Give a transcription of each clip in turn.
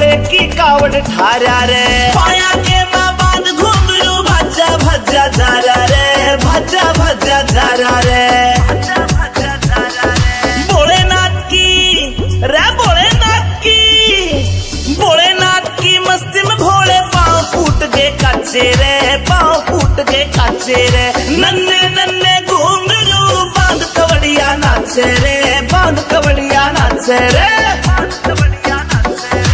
भोले की कावड़ ठारा रे, पाया के माँ बांध घुंघरू भज्जा भज्जा जारा रे, भज्जा भज्जा जारा रे। भोलेनाथ की रे, भोलेनाथ की मस्ती में भोले पाँव फूट गए कच्चे रे, पाँव फूट गए कच्चे रे। नन्हे नन्हे घुंघरू बांध कवड़िया नाचे रे, बांध कवड़िया नाचे रे, बांध कवड़िया नाचे रे।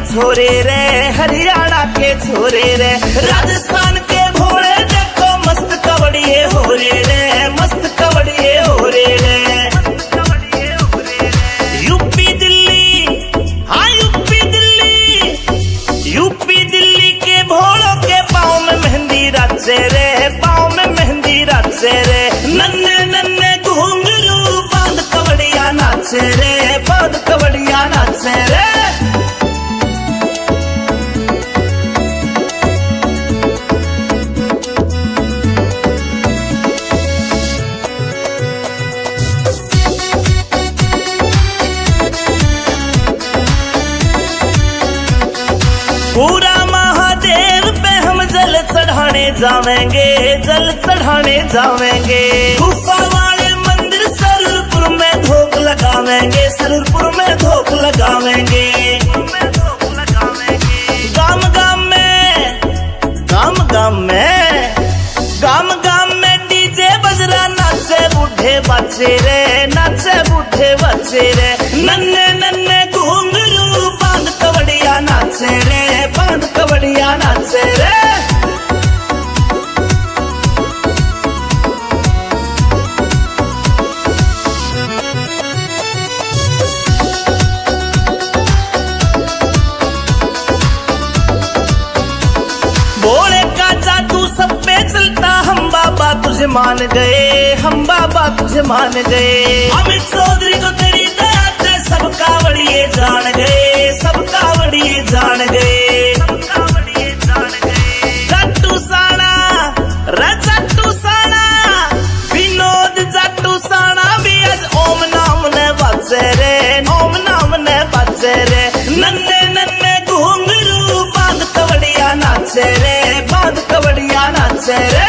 छोरे रे, हरियाणा के छोरे रे, राजस्थान के भोले देखो मस्त कवड़िए हो रे रे, मस्त कवड़िए हो रे रे। यूपी दिल्ली, हाँ यूपी दिल्ली के भोलों के पाँव में मेहंदी रचे रे, पाँव में मेहंदी रचे रे। नन्हे नन्हे घुंघरू बांध कवड़िया नाचे रे, बांध कवड़िया नाचे रे। पूरा महादेव पे हम जल चढ़ाने जावेंगे, जल चढ़ाने जावेंगे। गुफा वाले मंदिर सरूरपुर में धोख लगावेंगे, सरूरपुर में धोख लगावेंगे। गाम गाम में डीजे बजरा नाचे बूढ़े बच्चे रे, नाचे बूढ़े बच्चे रे। नन्हे नन्हे घुंघरू बांध कवड़िया नाचे रे, बांध कवड़िया नाचे रे। भोले का जादू सब पे चलता, हम बाबा तुझे मान गए, हम बाबा तुझे मान गए। अमित चौधरी को तेरी दया से सब कावड़िए जान गए, सब कावड़िए जान गए। जट्टू साना विनोद जट्टू साना भी आज ओम नाम ने बचे रे, ओम नाम ने बचे रे। नन्हे नन्हे घुंघरू बांध कवड़िया नाचे रे, बांध कवड़िया नाचे रे।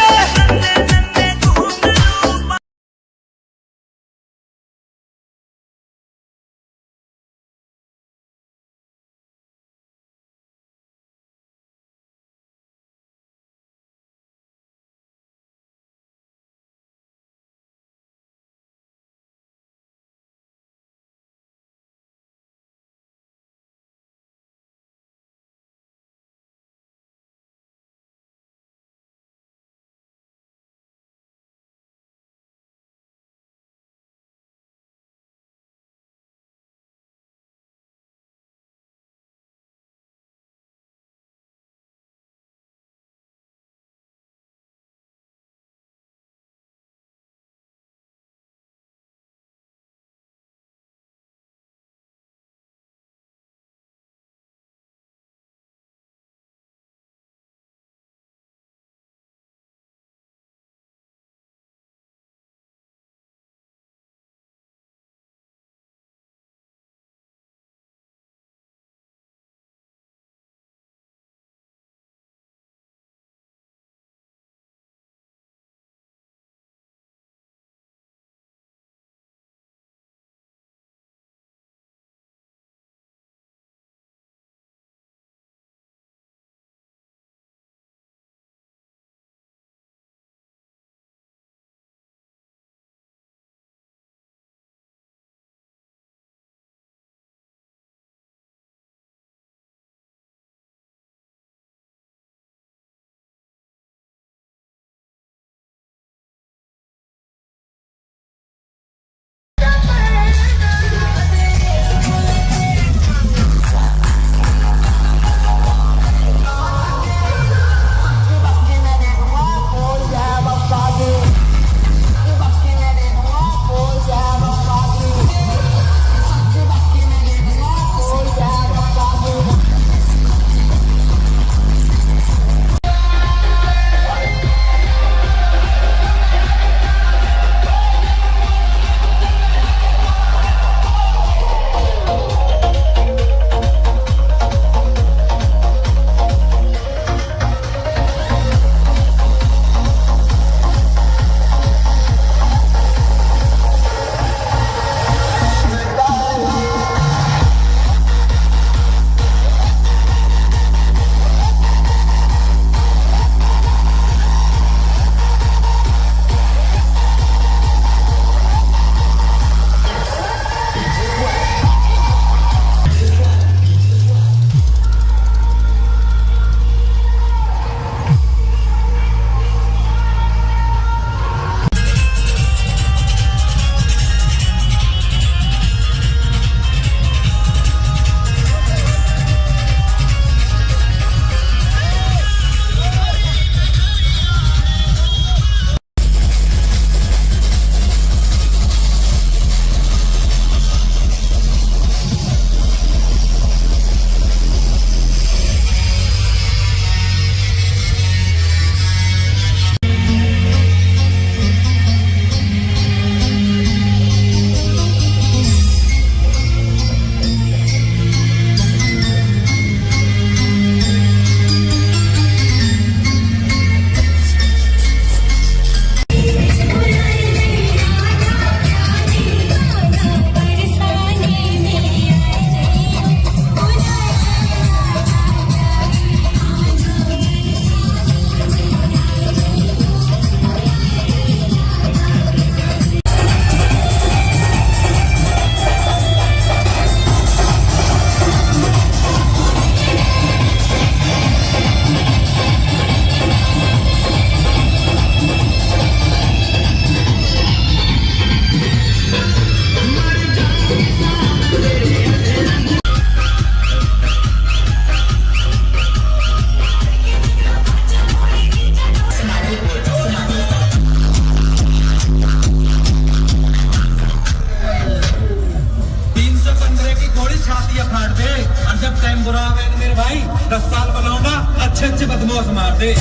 जब टाइम बुरा आवे ना मेरे भाई 10 साल बनाऊंगा अच्छे अच्छे बदमाश मार दे